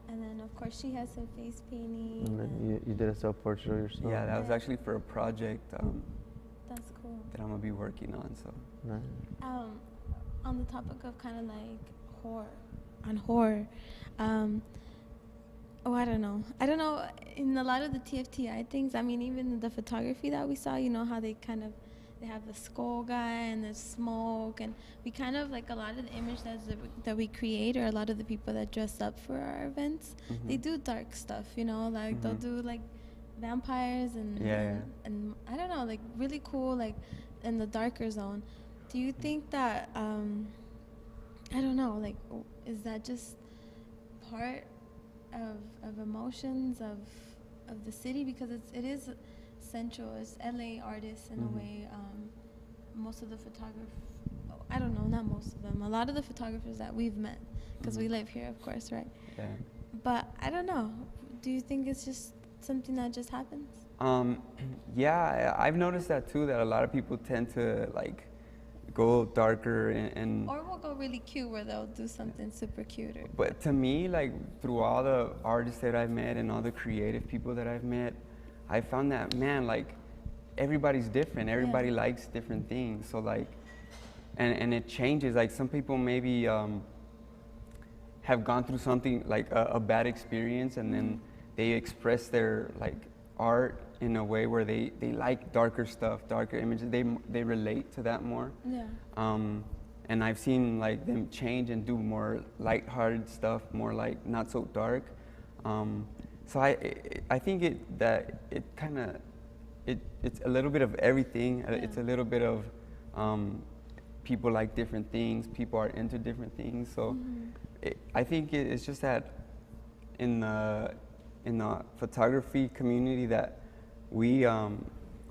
And then, of course, she has some face painting. And then you did a self-portrait of yourself. Yeah, that was actually for a project that's cool. that I'm going to be working on. So. Nice. On the topic of kind of like horror, I don't know, in a lot of the TFTI things, I mean, even the photography that we saw, you know, how they have the skull guy and the smoke, and we kind of like a lot of the images that we create, or a lot of the people that dress up for our events, they do dark stuff, you know, like they'll do like vampires and I don't know, like really cool, like in the darker zone. Do you think that I don't know, like is that just part of emotions of the city, because it is central, it's LA artists in a way. Most of the I don't know, not most of them. A lot of the photographers that we've met, because we live here, of course, right? Yeah. But I don't know. Do you think it's just something that just happens? Yeah, I've noticed that too. That a lot of people tend to like go darker and Or we'll go really cute where they'll do something super cute. Or, but to me, like through all the artists that I've met and all the creative people that I've met, I found that, man, like everybody's different. Everybody likes different things. So like, and it changes. Like some people maybe have gone through something like a bad experience, and then they express their like art in a way where they like darker stuff, darker images. They relate to that more. yeah. And I've seen like them change and do more lighthearted stuff, more like not so dark. So I think it's a little bit of everything. It's a little bit of people like different things. People are into different things. So I think it's just that in the photography community that we are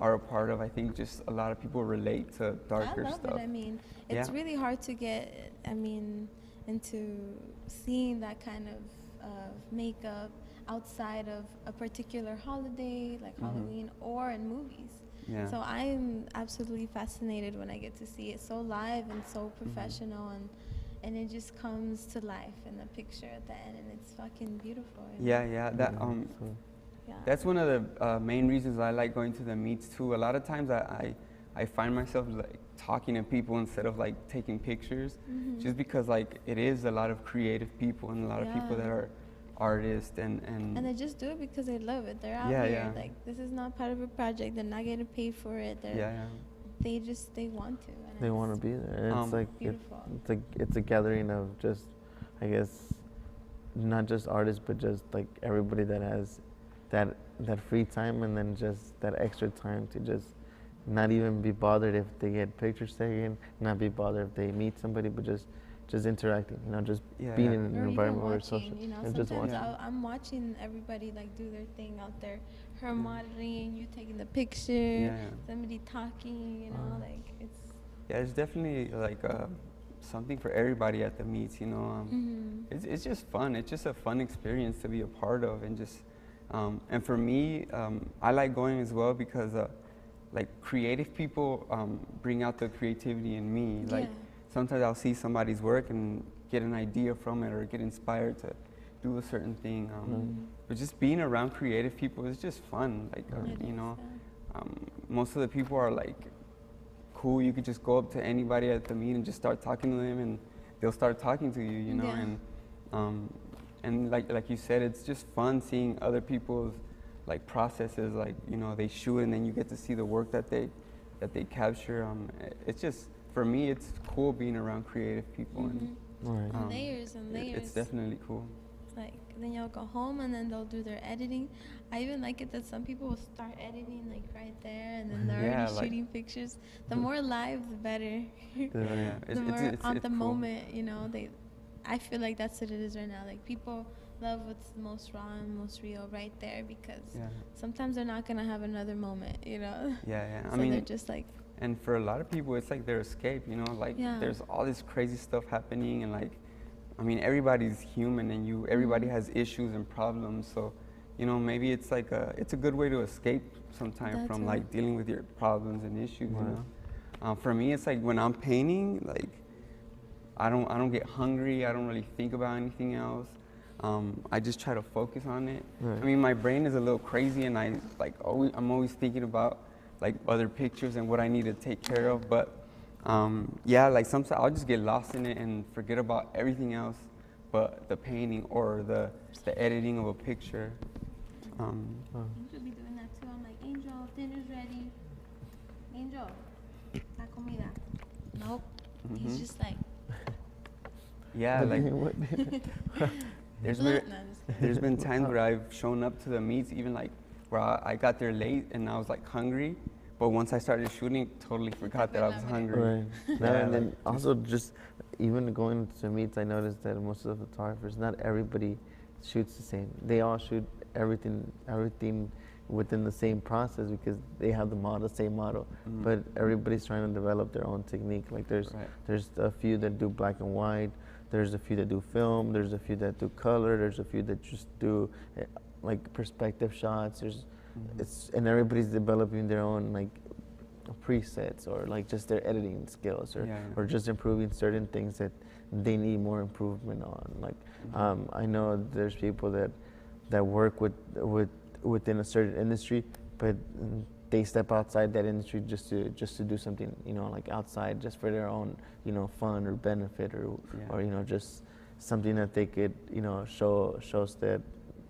a part of, I think just a lot of people relate to darker I love stuff. it. I mean, it's really hard to get, into seeing that kind of makeup outside of a particular holiday, like Halloween, or in movies. Yeah. So I'm absolutely fascinated when I get to see it so live and so professional, and it just comes to life in the picture at the end, and it's fucking beautiful. Yeah. That's one of the main reasons I like going to the meets too. A lot of times I find myself like talking to people instead of like taking pictures, just because like it is a lot of creative people and a lot of people that are artists and they just do it because they love it. They're out here. Like, this is not part of a project. They're not getting paid for it. They want to. And They want to be there. And it's like beautiful. it's a gathering of just, I guess, not just artists, but just like everybody that has that free time, and then just that extra time to just not even be bothered if they get pictures taken, not be bothered if they meet somebody, but just interacting, just being in an environment where it's social. And just sometimes watching. I'm watching everybody like do their thing out there, her modeling, you taking the picture, somebody talking, like it's. Yeah, it's definitely like something for everybody at the meets, It's just fun. It's just a fun experience to be a part of, and just and for me, I like going as well because like creative people bring out the creativity in me. Like sometimes I'll see somebody's work and get an idea from it or get inspired to do a certain thing. But just being around creative people is just fun. Like most of the people are like cool. You could just go up to anybody at the meet and just start talking to them, and they'll start talking to you. And like you said, it's just fun seeing other people's like processes. Like they shoot, and then you get to see the work that they capture. It's just, for me, it's cool being around creative people. And layers and layers. It's definitely cool. Like, then y'all go home and then they'll do their editing. I even like it that some people will start editing like right there, and then they're already shooting pictures. The more live, the better. The more on the moment, I feel like that's what it is right now. Like, people love what's most raw and most real right there, because sometimes they're not gonna have another moment, So I mean, they're just like. And for a lot of people, it's like their escape, Like there's all this crazy stuff happening, and like, I mean, everybody's human, and everybody has issues and problems. So, maybe it's like it's a good way to escape sometimes from like dealing with your problems and issues. For me, it's like when I'm painting, like I don't get hungry. I don't really think about anything else. I just try to focus on it. I mean, my brain is a little crazy, and I'm always thinking about like other pictures and what I need to take care of. But like sometimes I'll just get lost in it and forget about everything else but the painting or the editing of a picture. Angel be doing that too. I'm like, Angel, dinner's ready. Angel, la comida. Nope. He's just like. Yeah, like there's been times where I've shown up to the meets, even like where I got there late and I was like hungry, but once I started shooting, totally forgot that I was hungry. And then also just even going to meets, I noticed that most of the photographers, not everybody shoots the same. They all shoot everything within the same process because they have the model, same model, but everybody's trying to develop their own technique. Like there's a few that do black and white, there's a few that do film, there's a few that do color, there's a few that just do like perspective shots. And everybody's developing their own like presets or like just their editing skills or just improving certain things that they need more improvement on. Like I know there's people that work within a certain industry, but they step outside that industry just to do something, you know, like outside just for their own, you know, fun or benefit or you know, just something that they could, you know, shows that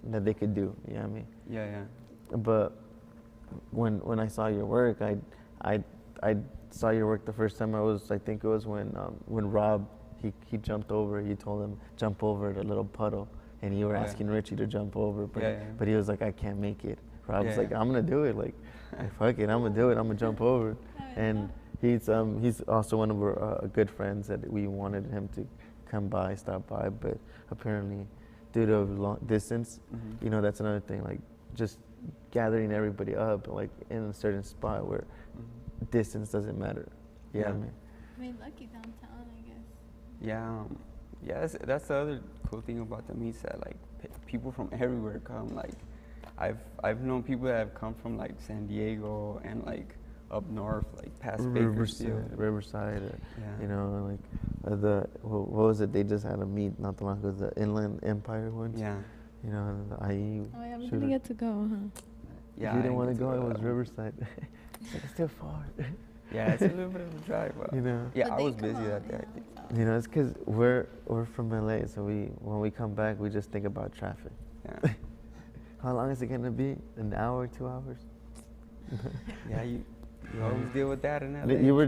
they could do. You know what I mean? Yeah. But when I saw your work, I saw your work the first time I think it was when Rob he jumped over. You told him jump over the little puddle, and you were asking Richie to jump over, but he was like, I can't make it. Rob was like, I'm gonna do it. Like fuck it, I'm gonna do it. I'm gonna jump over. And he's also one of our good friends that we wanted him to stop by, but apparently due to long distance, you know, that's another thing. Like just gathering everybody up like in a certain spot where distance doesn't matter. Yeah, I mean, lucky downtown, I guess. Yeah, that's the other cool thing about the meets that like people from everywhere come. Like I've known people that have come from like San Diego and like up north, like past Bakersfield, Riverside. You know, like what was it? They just had a meet not too long ago. The Inland Empire ones. Yeah. You know, the IE. Oh yeah, we didn't get to go, huh? Yeah. If you didn't want to go, it was Riverside. It's still far. Yeah, it's a little bit of a drive, but you know. Yeah, I was busy that day. You know, it's because we're from LA, so when we come back, we just think about traffic. Yeah. How long is it gonna be? An hour, 2 hours? Yeah, you always deal with that in LA. You were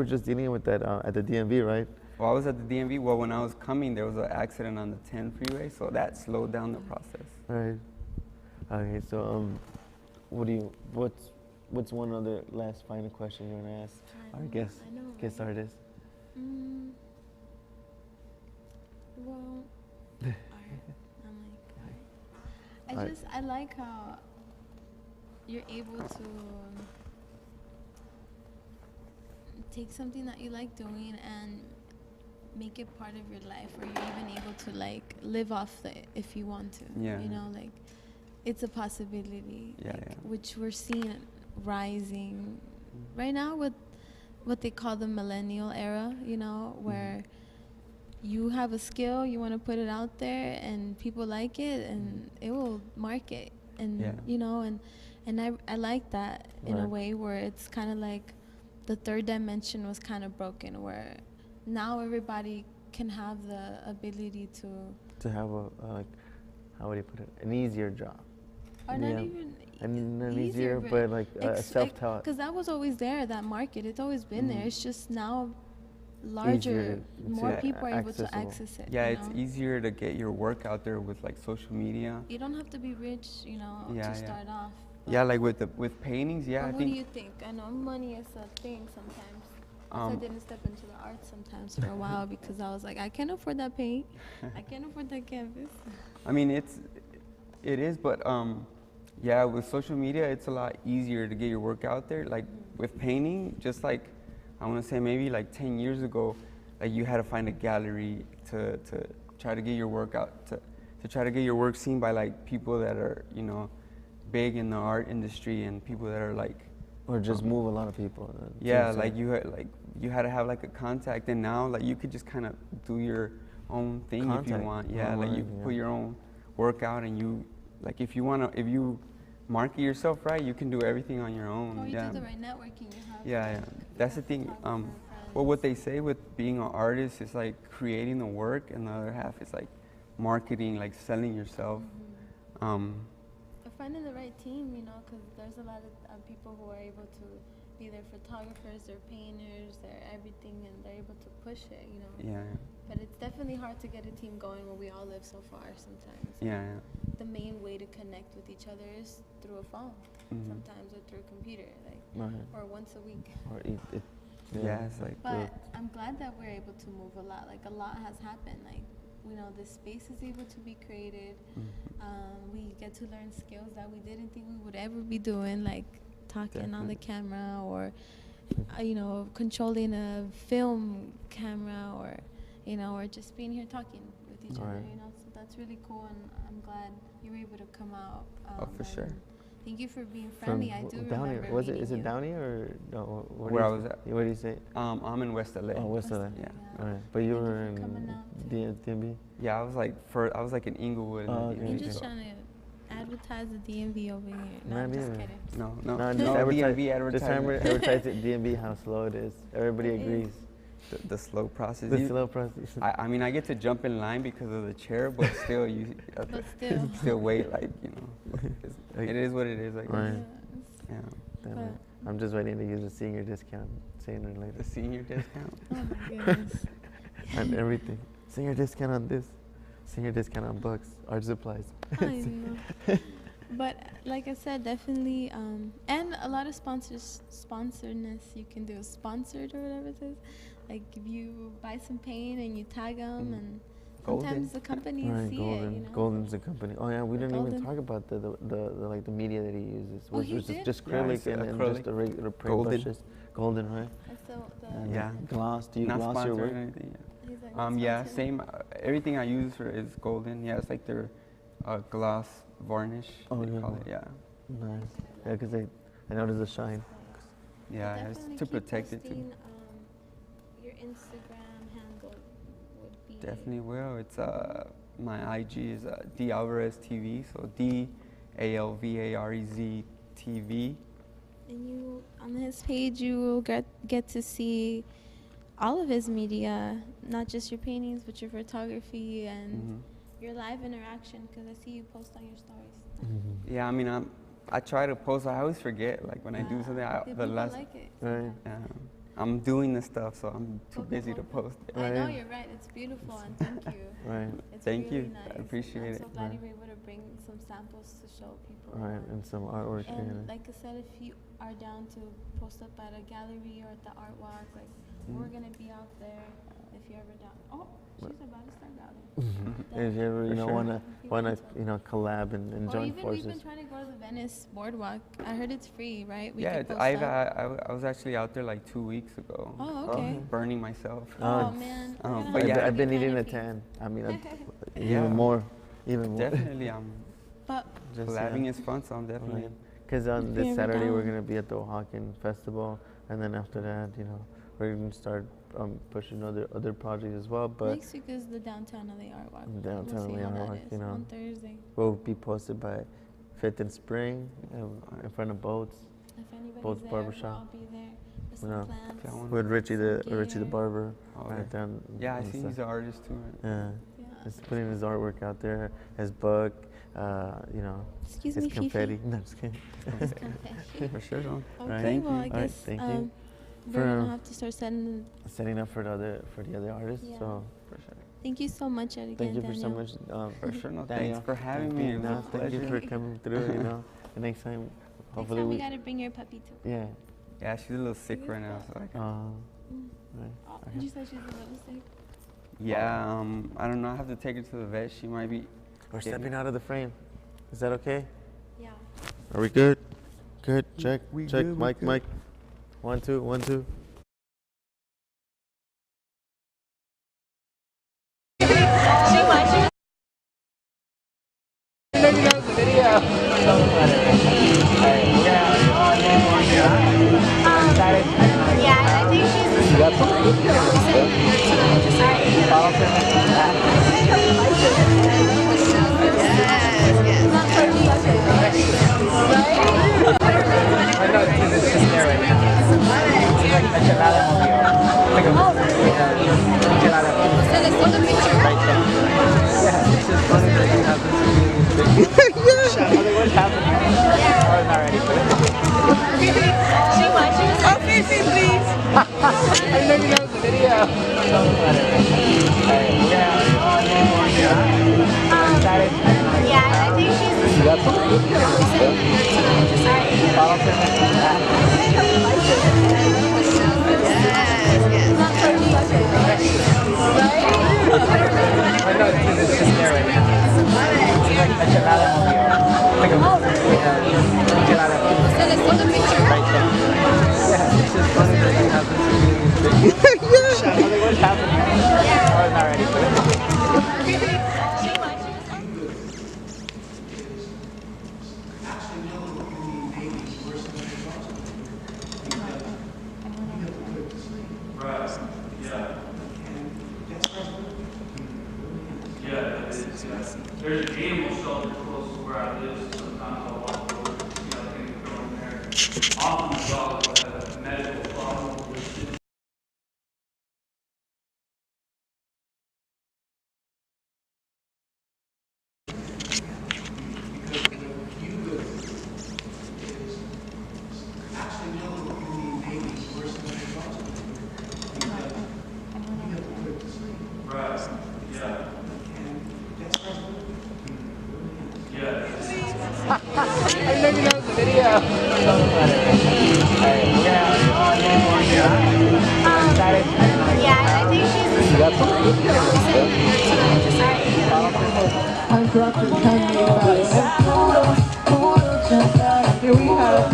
just dealing with that at the DMV, right? Well, I was at the DMV. Well, when I was coming, there was an accident on the 10 freeway, so that slowed down the process. Right. Okay, so what's one other last final question you want to ask our guest artist? Well, art. I'm like, art. I like how you're able to take something that you like doing and make it part of your life, or you're even able to like live off it if you want to. Yeah. You know, like it's a possibility. Yeah, like, which we're seeing rising right now with what they call the millennial era, you know, where you have a skill, you want to put it out there and people like it and it will market. And you know, and I like that in a way where it's kind of like the third dimension was kind of broken, where now everybody can have the ability to have a like, how would you put it, an easier job, or not even an easier but like self-taught, because that was always there, that market, it's always been there. It's just now larger, more people are able to access it. Yeah, it's easier to get your work out there with like social media. You don't have to be rich, you know, to start off. Yeah, like with paintings, I think. What do you think? I know money is a thing sometimes. I didn't step into the art sometimes for a while because I was like, I can't afford that paint. I can't afford that canvas. I mean, it is, but yeah, with social media, it's a lot easier to get your work out there. Like with painting, just like I want to say maybe like 10 years ago, like you had to find a gallery to try to get your work out, to try to get your work seen by like people that are, you know, big in the art industry and people that are like, or just move a lot of people. Yeah, like you had to have like a contact, and now like you could just kind of do your own thing if you want. Yeah, like you put your own work out, and you like if you market yourself right, you can do everything on your own. Or you do the right networking. Yeah, that's the thing. Well, what they say with being an artist is like creating the work, and the other half is like marketing, like selling yourself. Finding the right team, you know, because there's a lot of people who are able to be their photographers, their painters, their everything, and they're able to push it, you know. Yeah. But it's definitely hard to get a team going when we all live so far sometimes. Yeah. The main way to connect with each other is through a phone, sometimes, or through a computer, like, or once a week. Or it's like. But I'm glad that we're able to move a lot. Like a lot has happened. Like this space is able to be created. We get to learn skills that we didn't think we would ever be doing, like talking on the camera, or controlling a film camera, or or just being here talking with each other. So that's really cool, and I'm glad you were able to come out. For sure. Thank you for being friendly. I do Downey. remember. Was it? meeting Is it you. Downey or no? Where I was at? What do you say? I'm in West LA. Oh, West LA. Yeah. All right, but you Thank were you for coming in out DMV. Yeah, I was like in Inglewood. Oh, and okay. You're DMV, just so- trying to advertise the DMV over here. No, Not I'm just even. kidding. No, No, no, just no, advertise. DMV Just advertising. advertise at DMV how slow it is. Everybody It agrees. The slow process. The You- slow process. I mean, I get to jump in line because of the chair, but still, you But still. still wait, like, it is what it is, I guess. Right. Yeah. Damn But- it. I'm just waiting to use a senior discount sooner or The later. senior discount. Oh my goodness. On everything. Senior discount on this. Senior discount on books, art supplies. I know. But like I said, definitely, and a lot of sponsoredness you can do, sponsored or whatever it is. Like if you buy some paint and you tag them, and Golden. sometimes the companies Right, see Golden. it. Golden's a company. Oh yeah, we The didn't even Golden. talk about the media that he uses, Oh, which he was did? just Yeah, acrylic it's and then acrylic. just a regular paint Golden. brushes. Golden, right? That's the And Yeah. Gloss. Do you Not gloss your sponsored work? or anything. Yeah. he's like, "That's Yeah, sponsored." same. Everything I use for is golden. Yeah, it's like their gloss varnish. Oh, they yeah. call it. Yeah. Nice. Yeah, because I noticed the shine. Yeah, But it's definitely to keep protect it too. posting, your Instagram handle would be Definitely will. It's my IG is D Alvarez TV. So DALVAREZ TV. And you, on his page, you will get to see all of his media, not just your paintings, but your photography and your live interaction. Because I see you post on your stories. Yeah, I mean, I try to post. I always forget. Like when I do something, People the last. like it. Right. I'm doing the stuff, so I'm too busy to post. I know Right. you're right. It's beautiful, and thank you. Right. It's Thank really you. Nice. I appreciate I'm it. so glad Right. you were able to bring some samples to show people. Right. And some artwork. And Yeah. like I said, if you are down to post up at a gallery or at the art walk, like we're gonna be out there if you're ever down. Oh, she's about to start growling. If you ever For sure. wanna collab and Or join even we've been forces. trying to go to the Venice boardwalk. I heard it's free, right? We Yeah, could it's, post I've up. I was actually out there like 2 weeks ago. Oh, okay. Burning myself. Oh man. we're gonna but have yeah. to I've been be eating a canopy. tan. I mean, Yeah. even more. Definitely, I'm But Just, collabing is fun, so I'm definitely. Because on If this you're ever Saturday we're down. gonna be at the Oaxacan Festival, and then after that, we're gonna start pushing other projects as well. But next week is the downtown LA art walk. Downtown we'll see LA how art that walk, is, on Thursday. we'll be posted by 5th and Spring in front of Boats If anybody's Both there, barbershop. I'll be there with Yeah. some plants. If I want- with Richie the gear. barber. Oh, Right down. Yeah, I on see the he's side. an artist too. Right? Yeah, Yeah. he's putting his artwork out there, his book, Excuse his me, confetti. Fifi. No, just kidding. It's confetti. For sure, though. Okay, Thank well, you. I All right, guess thank you. we're For- gonna have to start setting. Setting up for the other artists. Yeah. So For sure. Thank you so much, Ed, again, thank you for so Daniel. much. For sure. No, Daniel, thanks for having thank me. you. It was No, a thank you for pleasure. coming through. The next time, Next hopefully time we we. gotta bring your puppy too. Yeah. Yeah, she's a little sick right now, so like. Right. Oh, Okay. you said she's a little sick. Yeah, I don't know. I have to take her to the vet. She might be. We're getting- stepping out of the frame. Is that okay? Yeah. Are we good? Good. Check. We Check. good, we Mic. good. Mic. 1 2 1 2. Yeah, I think she's. Oh, Fifi, please. Yeah, I think she's. enchilada movió. Enchilada So let's take a picture. right there. Yeah, it's just funny that you have this amazing thing. I'm like, what's happening? Oh, it's not ready. There's an animal shelter close to where I live, so sometimes I'll walk over, see how things go in there. Often the dog will have a medical problem, which is I never know the video. Yeah, I think she's. I'm Dr. Kanye. Here we have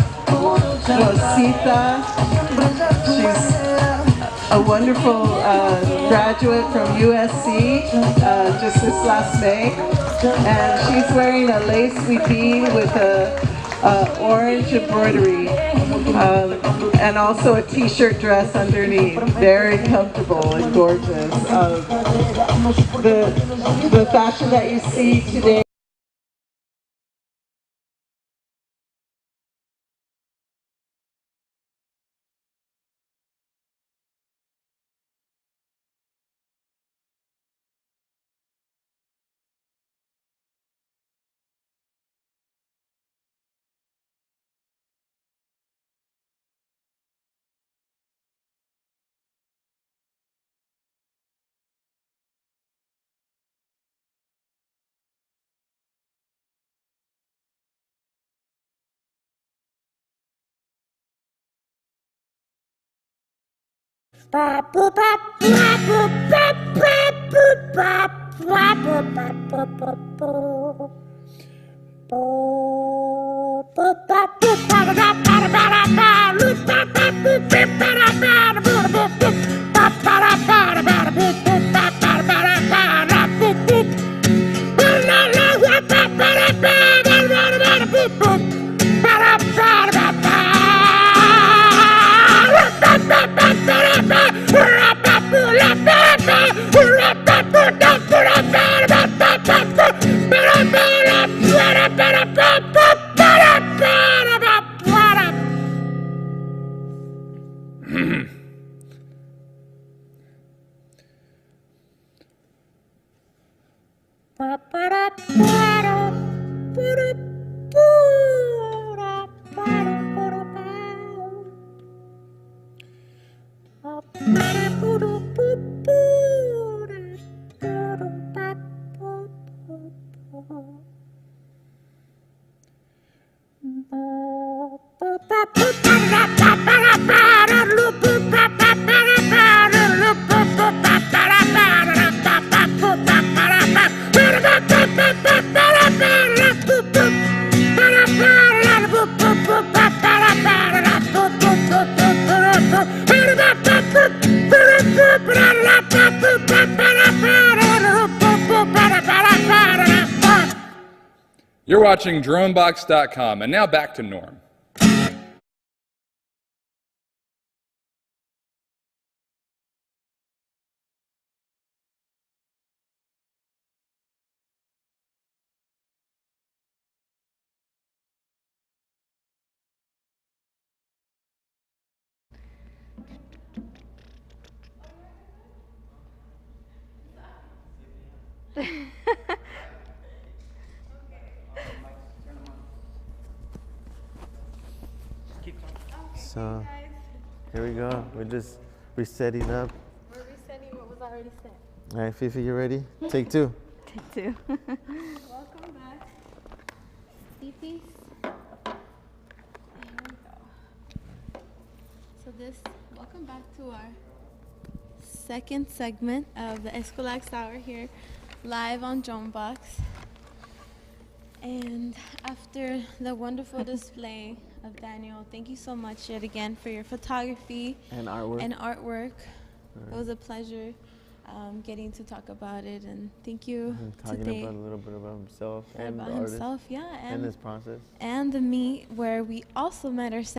Rosita. She's a wonderful graduate from USC just this last May. And she's wearing a lace bead with a orange embroidery and also a t-shirt dress underneath. Very comfortable and gorgeous. The fashion that you see today You're watching Dronebox.com, and now back to Norm. So, here we go. We're setting up. We're resetting what was already set. All right, Fifi, you ready? Take two. Take two. Welcome back. Fifi. There we go. So welcome back to our second segment of the Eskwilax Hour here, live on Dronebox. And after the wonderful display of Daniel, thank you so much yet again for your photography And artwork. It was a pleasure getting to talk about it, and thank you Talking today. about a little bit about himself and About the artist himself, yeah, and this process. and the meet where we also met ourselves.